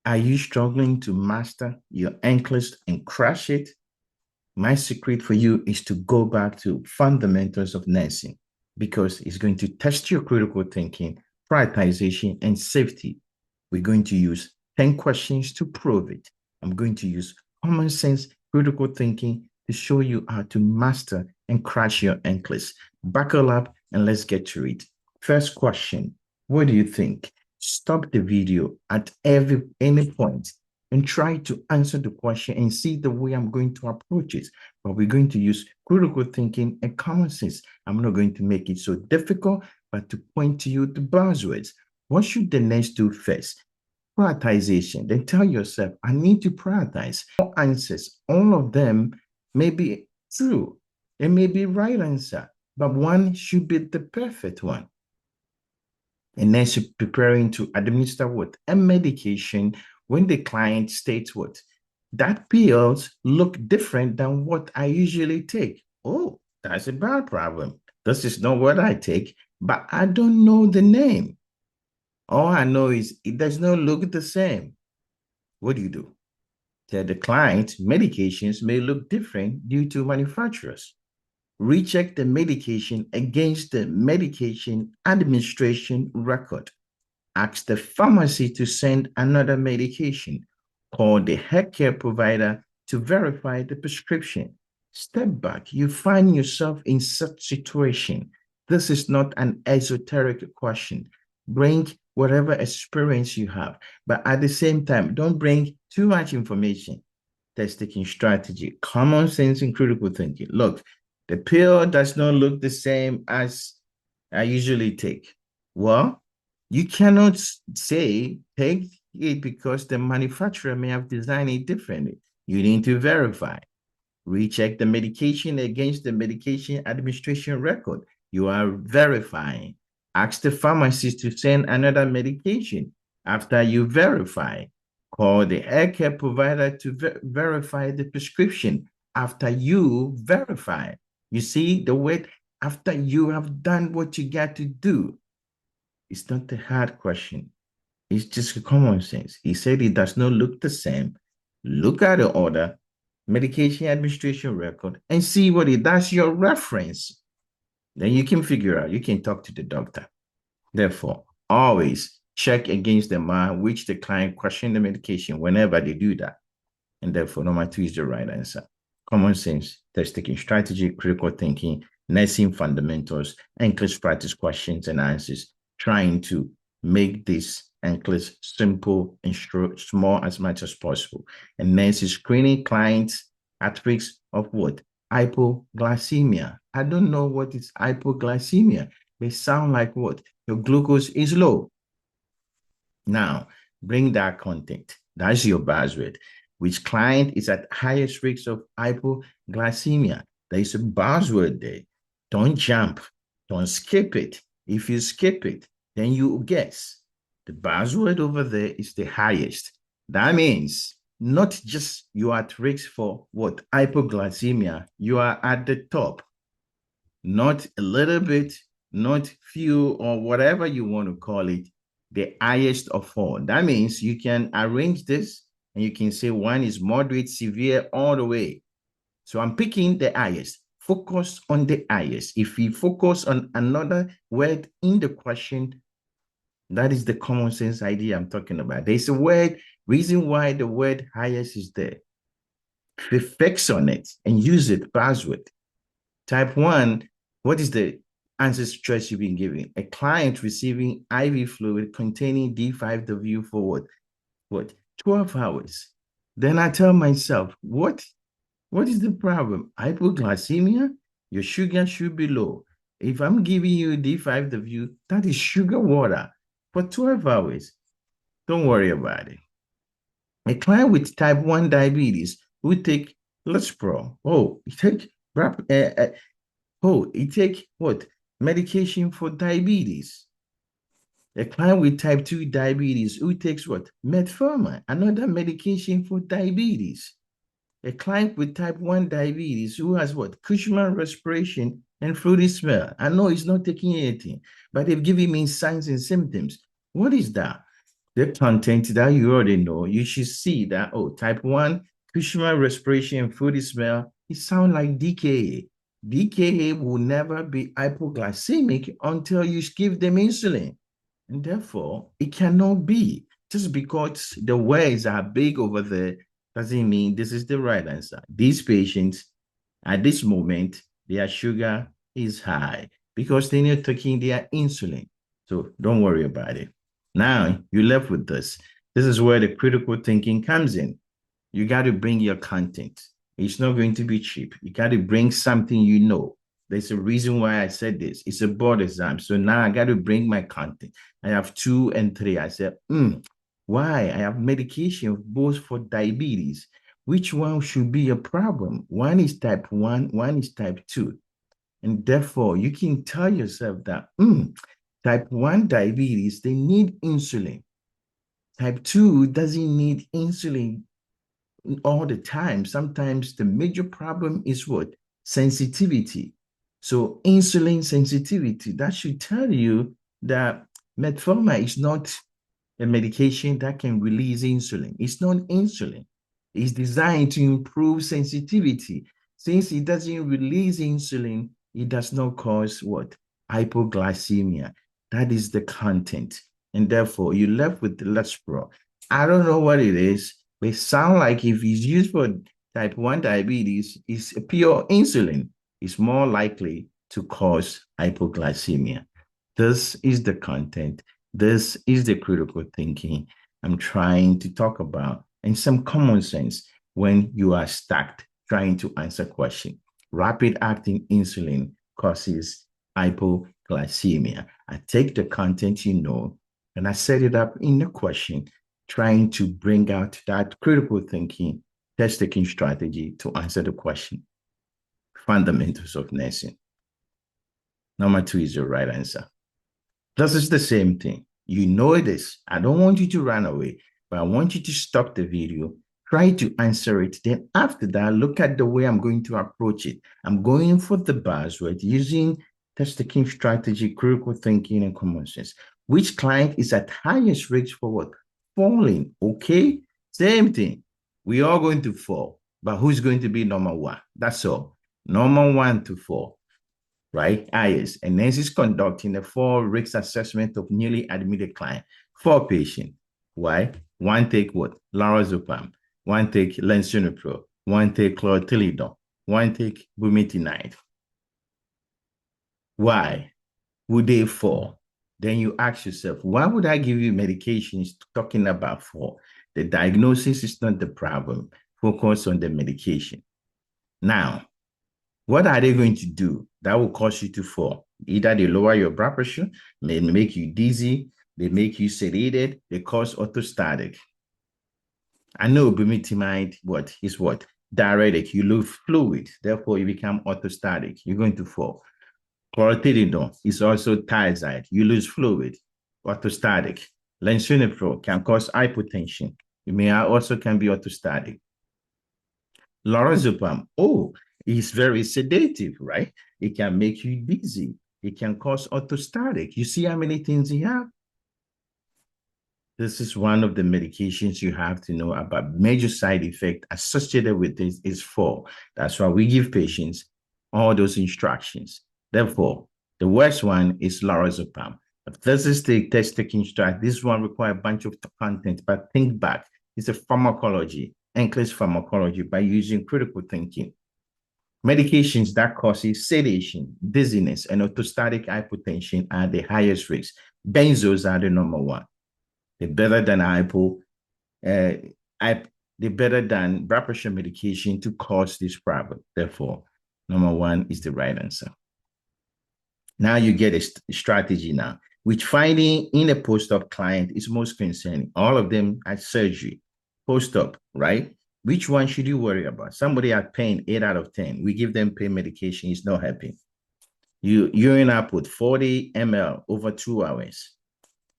Are you struggling to master your NCLEX and crush it? My secret for you is to go back to Fundamentals of Nursing because it's going to test your critical thinking, prioritization, and safety. We're going to use 10 questions to prove it. I'm going to use common sense critical thinking to show you how to master and crush your NCLEX. Buckle up and let's get to it. First question, what do you think? Stop the video at any point and try to answer the question and see the way I'm going to approach it. But we're going to use critical thinking and common sense. I'm not going to make it so difficult, but to point to you the buzzwords. What should the nurse do first? Prioritization. Then tell yourself, I need to prioritize. All answers, all of them may be true. It may be right answer, but one should be the perfect one. And then she's preparing to administer what? A medication when the client states what? That pills look different than what I usually take. Oh, that's a bad problem. This is not what I take, but I don't know the name. All I know is it does not look the same. What do? Tell the client medications may look different due to manufacturers. Recheck the medication against the medication administration record. Ask the pharmacy to send another medication. Call the healthcare provider to verify the prescription. Step back. You find yourself in such situation. This is not an esoteric question. Bring whatever experience you have, but at the same time, don't bring too much information. Test-taking strategy, common sense, and critical thinking. Look, the pill does not look the same as I usually take. Well, you cannot say take it because the manufacturer may have designed it differently. You need to verify. Recheck the medication against the medication administration record. You are verifying. Ask the pharmacist to send another medication after you verify. Call the healthcare provider to verify the prescription after you verify. You see the word after you have done what you got to do. It's not a hard question. It's just a common sense. He said it does not look the same. Look at the order, medication administration record, and see what it does. Your reference. Then you can figure out, you can talk to the doctor. Therefore, always check against the man which the client questioned the medication whenever they do that. And therefore, number 2 is the right answer. Common sense, test-taking strategy, critical thinking, nursing fundamentals, NCLEX practice questions and answers, trying to make this NCLEX simple and small as much as possible. And nurses screening clients at risk of what? Hypoglycemia. I don't know what is hypoglycemia. They sound like what? Your glucose is low. Now, bring that content. That's your buzzword. Which client is at highest risk of hypoglycemia? There is a buzzword there. Don't jump. Don't skip it. If you skip it, then you guess. The buzzword over there is the highest. That means not just you are at risk for what? Hypoglycemia. You are at the top. Not a little bit, not few, or whatever you want to call it, the highest of all. That means you can arrange this and you can say one is moderate, severe, all the way. So I'm picking the highest. Focus on the highest. If we focus on another word in the question, that is the common sense idea I'm talking about. There's a word, reason why the word highest is there. Fix on it and use it, buzzword. Type 1, what is the answer choice you've been given? A client receiving IV fluid containing D5W for what? 12 hours. Then I tell myself, what is the problem? Hypoglycemia? Your sugar should be low. If I'm giving you D5W, that is sugar water for 12 hours. Don't worry about it. A client with type 1 diabetes will take Lispro. He take what? Medication for diabetes. A client with type 2 diabetes who takes what? Metformin, another medication for diabetes. A client with type 1 diabetes who has what? Cushman respiration and fruity smell. I know he's not taking anything, but they've given me signs and symptoms. What is that? the content that you already know, you should see that, oh, type 1, cushion respiration and food smell, it sounds like DKA. DKA will never be hypoglycemic until you give them insulin. And therefore, it cannot be. Just because the words are big over there doesn't mean this is the right answer. These patients, at this moment, their sugar is high because they're not taking their insulin. So don't worry about it. Now you're left with this. This is where the critical thinking comes in. You got to bring your content. It's not going to be cheap. You got to bring something you know. There's a reason why I said this. It's a board exam. So now I got to bring my content. I have 2 and 3. I said, why? I have medication both for diabetes. Which one should be a problem? One is type 1, one is type 2. And therefore, you can tell yourself that type 1 diabetes, they need insulin. Type 2 doesn't need insulin all the time. Sometimes the major problem is what? Sensitivity. So insulin sensitivity, that should tell you that metformin is not a medication that can release insulin. It's not insulin. It's designed to improve sensitivity. Since it doesn't release insulin, it does not cause what? Hypoglycemia. That is the content. And therefore, you're left with the Lespro. I don't know what it is, but it sounds like if it's used for type 1 diabetes, it's pure insulin. It's more likely to cause hypoglycemia. This is the content. This is the critical thinking I'm trying to talk about, and some common sense when you are stuck trying to answer question. Rapid acting insulin causes hypoglycemia. I take the content you know, and I set it up in the question, trying to bring out that critical thinking, test-taking strategy to answer the question. Fundamentals of nursing. Number 2 is the right answer. This is the same thing. You know this. I don't want you to run away, but I want you to stop the video, try to answer it. Then after that, look at the way I'm going to approach it. I'm going for the buzzword using test-taking strategy, critical thinking, and common sense. Which client is at highest risk for what? Falling, okay? Same thing. We are going to fall, but who's going to be number 1? That's all. Number 1 to 4. Right? Highest. And NCLEX is conducting a 4 risk assessment of newly admitted client. 4 patients. Why? 1 take what? Lorazepam. 1 take Lensinopro. 1 take chlorothalidone. 1 take bumetanide. Why would they fall? Then you ask yourself, why would I give you medications talking about fall? The diagnosis is not the problem. Focus on the medication. Now, what are they going to do that will cause you to fall? Either they lower your blood pressure, they make you dizzy, they make you sedated, they cause orthostatic. I know bumetanide is what? Diuretic. You lose fluid, therefore you become orthostatic. You're going to fall. Chlorothalidone is also thiazide. You lose fluid, orthostatic. Lensinopro can cause hypotension. You may also can be orthostatic. Lorazepam, it's very sedative, right? It can make you dizzy. It can cause orthostatic. You see how many things you have? This is one of the medications you have to know about. Major side effect associated with this is fall. That's why we give patients all those instructions. Therefore, the worst one is lorazepam. If this is the test-taking strategy, this one requires a bunch of content, but think back. It's a pharmacology, NCLEX pharmacology by using critical thinking. Medications that causes sedation, dizziness, and orthostatic hypotension are the highest risk. Benzos are the number 1. They're better than they're better than blood pressure medication to cause this problem. Therefore, number 1 is the right answer. Now you get a strategy now, which finding in a post-op client is most concerning. All of them at surgery, post-op, right? Which one should you worry about? Somebody had pain, 8 out of 10. We give them pain medication, it's not helping. Urine output, 40 ml over 2 hours.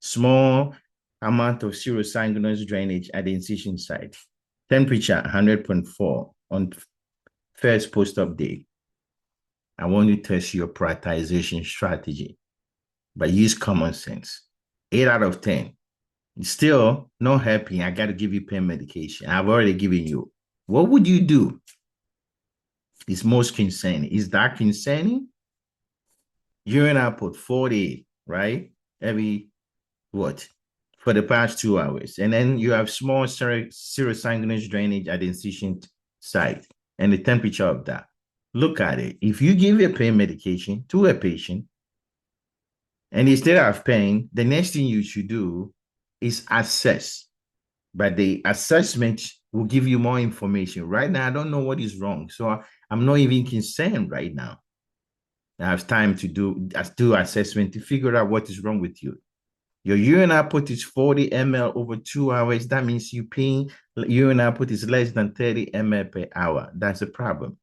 Small amount of serosanguinous drainage at the incision site. Temperature, 100.4 on first post-op day. I want you to test your prioritization strategy, but use common sense. 8 out of 10. Still not helping. I got to give you pain medication. I've already given you. What would you do? Is most concerning. Is that concerning? Urine output 40, right? Every what? For the past 2 hours. And then you have small serosanguinous drainage at the incision site and the temperature of that. Look at it. If you give a pain medication to a patient and instead of pain, the next thing you should do is assess. But the assessment will give you more information. Right now, I don't know what is wrong. So I'm not even concerned right now. I have time to do assessment to figure out what is wrong with you. Your urine output is 40 ml over 2 hours. That means you peeing urine output is less than 30 ml per hour. That's a problem.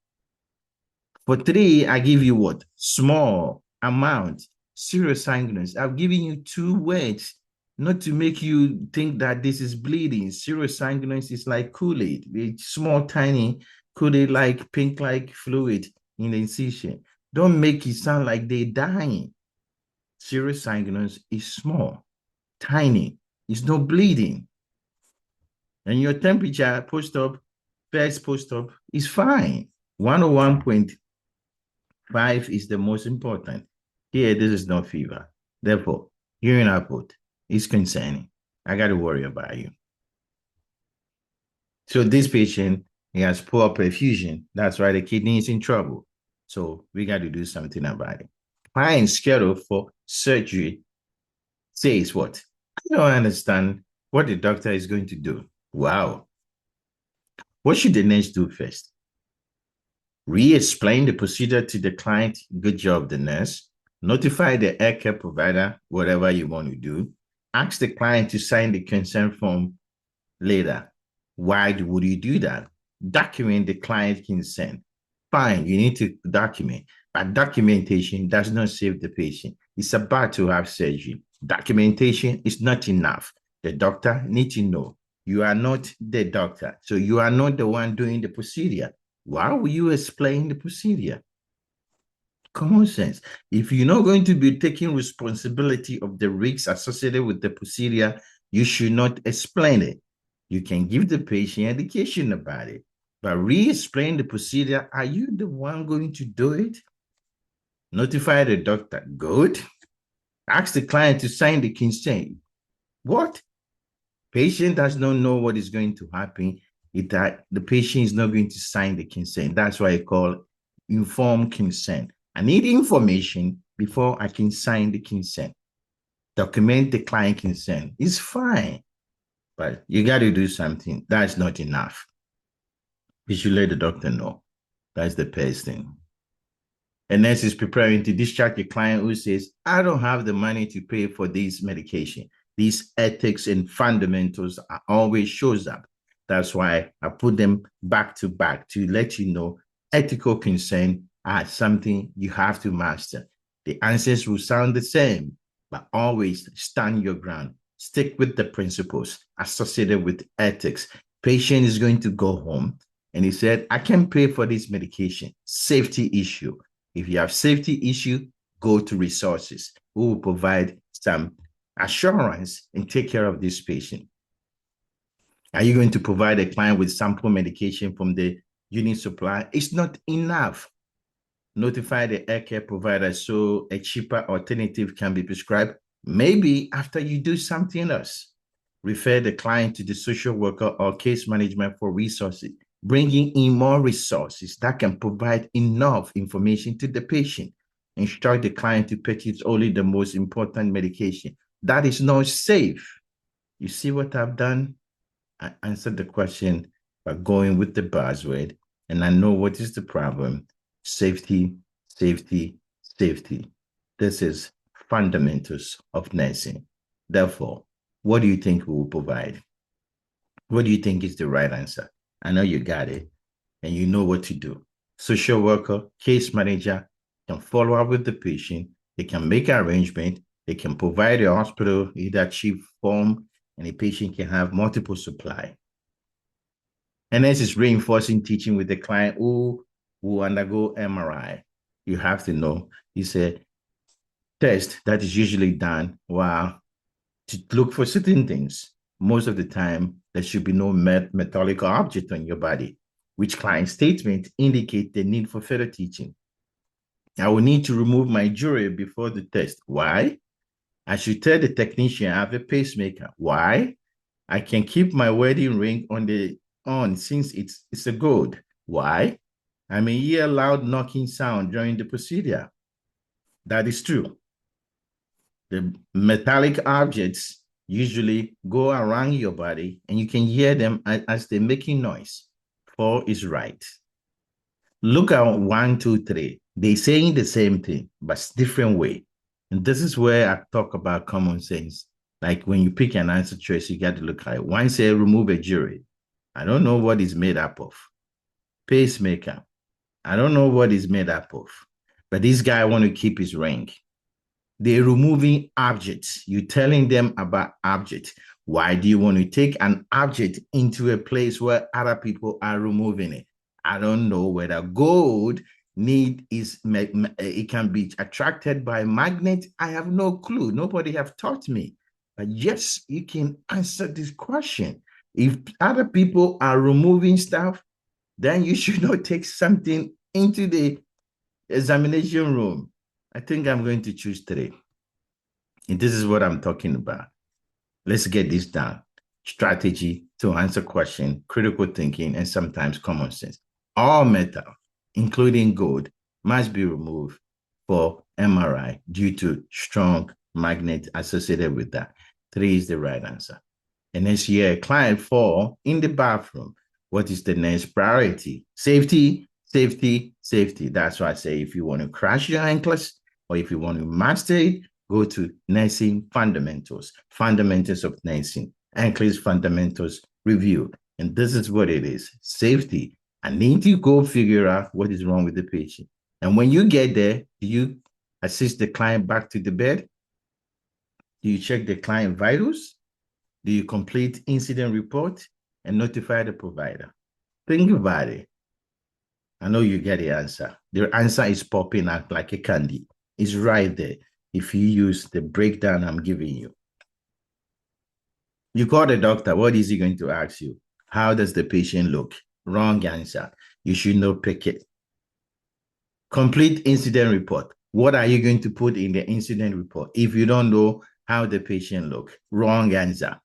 For 3, I give you what? Small amount, serosanguinous. I've given you 2 words, not to make you think that this is bleeding. Serosanguinous is like Kool-Aid. It's small, tiny Kool-Aid like pink-like fluid in the incision. Don't make it sound like they're dying. Serosanguinous is small, tiny. It's no bleeding. And your temperature post-op, first post-op is fine. 101.5 is the most important. Here, this is not fever. Therefore, urine output is concerning. I got to worry about you. So this patient, he has poor perfusion. That's why the kidney is in trouble. So we got to do something about it. Client schedule for surgery says what? I don't understand what the doctor is going to do. Wow. What should the nurse do first? Re-explain the procedure to the client. Good job, the nurse. Notify the air care provider, whatever you want to do. Ask the client to sign the consent form later. Why would you do that? Document the client consent. Fine, you need to document, but documentation does not save the patient. It's about to have surgery. Documentation is not enough. The doctor needs to know you are not the doctor, so you are not the one doing the procedure. Why will you explain the procedure? Common sense. If you're not going to be taking responsibility of the risks associated with the procedure, you should not explain it. You can give the patient education about it, but re-explain the procedure. Are you the one going to do it? Notify the doctor. Good. Ask the client to sign the consent. What? Patient does not know what is going to happen. The patient is not going to sign the consent. That's why I call informed consent. I need information before I can sign the consent. Document the client consent. It's fine, but you got to do something. That's not enough. You should let the doctor know. That's the first thing. A nurse is preparing to discharge a client who says, I don't have the money to pay for this medication. These ethics and fundamentals are always shows up. That's why I put them back to back to let you know ethical consent are something you have to master. The answers will sound the same, but always stand your ground. Stick with the principles associated with ethics. Patient is going to go home and he said, I can pay for this medication. Safety issue. If you have safety issue, go to resources. We will provide some assurance and take care of this patient. Are you going to provide a client with sample medication from the unit supply? It's not enough. Notify the air care provider so a cheaper alternative can be prescribed. Maybe after you do something else, refer the client to the social worker or case management for resources. Bringing in more resources that can provide enough information to the patient. Instruct the client to purchase only the most important medication. That is not safe. You see what I've done? I answered the question by going with the buzzword, and I know what is the problem. Safety, safety, safety. This is fundamentals of nursing. Therefore, what do you think we will provide? What do you think is the right answer? I know you got it, and you know what to do. Social worker, case manager can follow up with the patient. They can make an arrangement. They can provide the hospital either cheap form, and the patient can have multiple supply. And this is reinforcing teaching with the client who will undergo MRI. You have to know, it's a test that is usually done while to look for certain things. Most of the time, there should be no metallic object on your body, which client statement indicate the need for further teaching. I will need to remove my jewelry before the test. Why? I should tell the technician I have a pacemaker. Why? I can keep my wedding ring on since it's a gold. Why? I may hear loud knocking sound during the procedure. That is true. The metallic objects usually go around your body and you can hear them as they're making noise. 4 is right. Look at 1, 2, 3. They're saying the same thing, but different way. And this is where I talk about common sense. Like when you pick an answer choice, you got to look at it. One say remove a jury. I don't know what it's made up of. Pacemaker. I don't know what it's made up of. But this guy want to keep his ring. They're removing objects. You're telling them about objects. Why do you want to take an object into a place where other people are removing it? I don't know whether gold it can be attracted by magnet. I have no clue. Nobody have taught me. But yes, you can answer this question. If other people are removing stuff, then you should not take something into the examination room. I think I'm going to choose 3. And this is what I'm talking about. Let's get this down. Strategy to answer question, critical thinking, and sometimes common sense. All metal, including gold, must be removed for MRI due to strong magnet associated with that. 3 is the right answer. And then you hear a client fall in the bathroom. What is the next priority? Safety, safety, safety. That's why I say if you want to crash your ankles or if you want to master it, go to Nursing Fundamentals, Fundamentals of Nursing, NCLEX Fundamentals Review. And this is what it is, safety. I need to go figure out what is wrong with the patient. And when you get there, do you assist the client back to the bed? Do you check the client vitals? Do you complete incident report and notify the provider? Think about it. I know you get the answer. The answer is popping out like a candy. It's right there. If you use the breakdown I'm giving you. You call the doctor, what is he going to ask you? How does the patient look? Wrong answer. You should not pick it. Complete incident report. What are you going to put in the incident report if you don't know how the patient look? Wrong answer.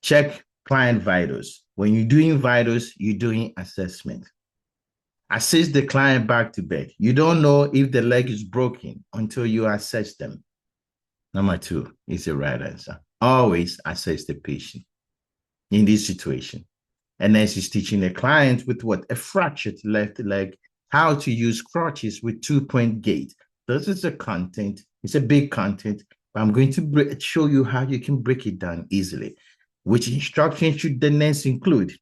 Check client vitals. When you're doing vitals, you're doing assessment. Assist the client back to bed. You don't know if the leg is broken until you assess them. Number 2 is the right answer. Always assess the patient in this situation. And then she's teaching the client with what? A fractured left leg, how to use crutches with 2-point gait. This is the content. It's a big content, but I'm going to show you how you can break it down easily. Which instruction should the nurse include?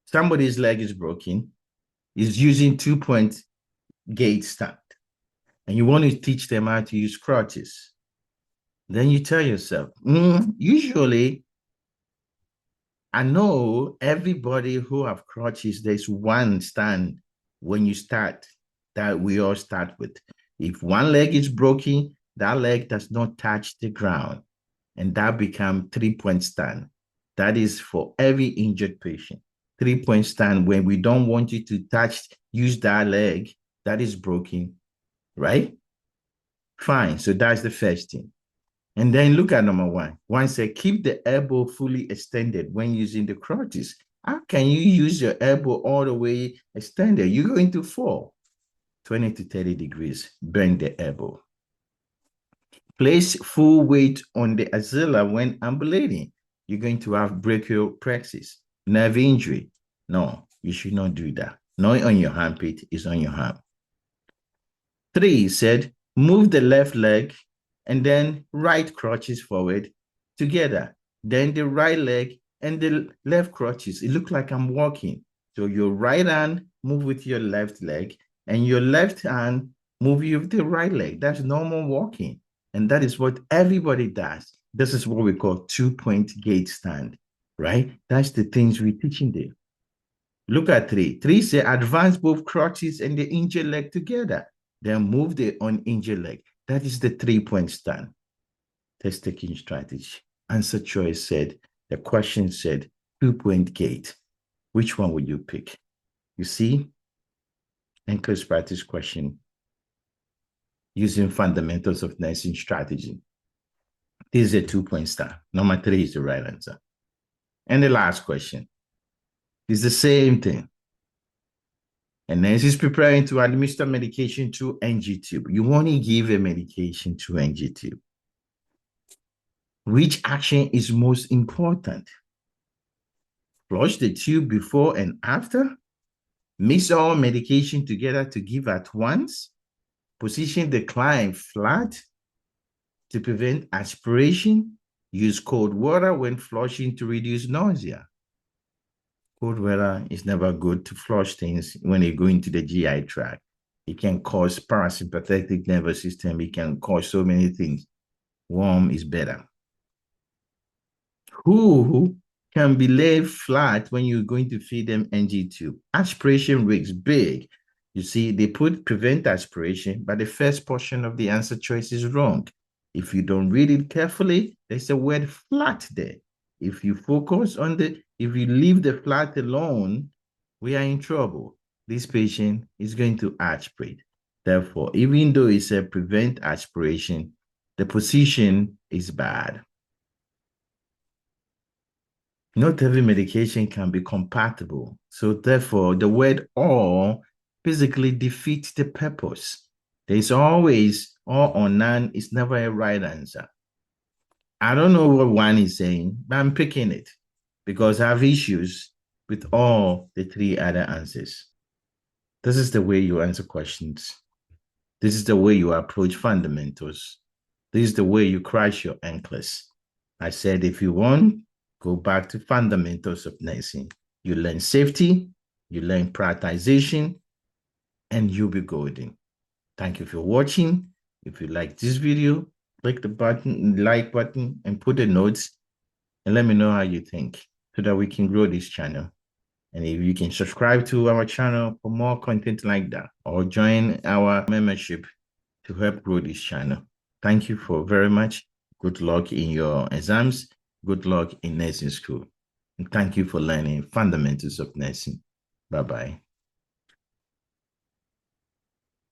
Somebody's leg is broken, is using 2-point gait stand, and you want to teach them how to use crutches. Then you tell yourself, usually, I know everybody who have crutches, there's one stand when you start that we all start with. If one leg is broken, that leg does not touch the ground, and that becomes 3-point stand. That is for every injured patient. 3-point stand when we don't want you to use that leg that is broken, right? Fine, so that's the first thing. And then look at number 1. 1 said, keep the elbow fully extended when using the crutches. How can you use your elbow all the way extended? You're going to fall 20 to 30 degrees, bend the elbow. Place full weight on the axilla when ambulating. You're going to have brachial plexus. Nerve injury. No, you should not do that. Not on your armpit, it's on your arm. 3 said, move the left leg and then right crutches forward together. Then the right leg and the left crutches. It looks like I'm walking. So your right hand move with your left leg and your left hand move with the right leg. That's normal walking. And that is what everybody does. This is what we call 2-point gait stand, right? That's the things we're teaching there. Look at 3. 3 say advance both crutches and the injured leg together. Then move the uninjured leg. That is the 3-point stand. Test taking strategy. Answer choice said, the question said 2-point gait. Which one would you pick? You see, NCLEX practice question using fundamentals of nursing strategy. This is a 2-point star. Number 3 is the right answer. And the last question is the same thing. A nurse is preparing to administer medication to NG tube. You want to give a medication to NG tube. Which action is most important? Flush the tube before and after? Mix all medication together to give at once? Position the client flat to prevent aspiration? Use cold water when flushing to reduce nausea. Cold water is never good to flush things when you go into the GI tract. It can cause parasympathetic nervous system. It can cause so many things. Warm is better. Who can be laid flat when you're going to feed them NG tube? Aspiration risks big. You see, they put prevent aspiration, but the first portion of the answer choice is wrong. If you don't read it carefully, there's a word flat there. If you focus on if you leave the flat alone, we are in trouble. This patient is going to aspirate. Therefore, even though it's a prevent aspiration, the position is bad. Not every medication can be compatible. So therefore, the word or basically defeats the purpose. There's always all or none is never a right answer. I don't know what one is saying, but I'm picking it because I have issues with all the 3 other answers. This is the way you answer questions. This is the way you approach fundamentals. This is the way you crash your NCLEX. I said, if you want, go back to fundamentals of nursing. You learn safety, you learn prioritization, and you'll be golden. Thank you for watching. If you like this video, click the like button and put the notes and let me know how you think so that we can grow this channel. And if you can subscribe to our channel for more content like that, or join our membership to help grow this channel. Thank you for very much. Good luck in your exams. Good luck in nursing school. And thank you for learning fundamentals of nursing. Bye-bye.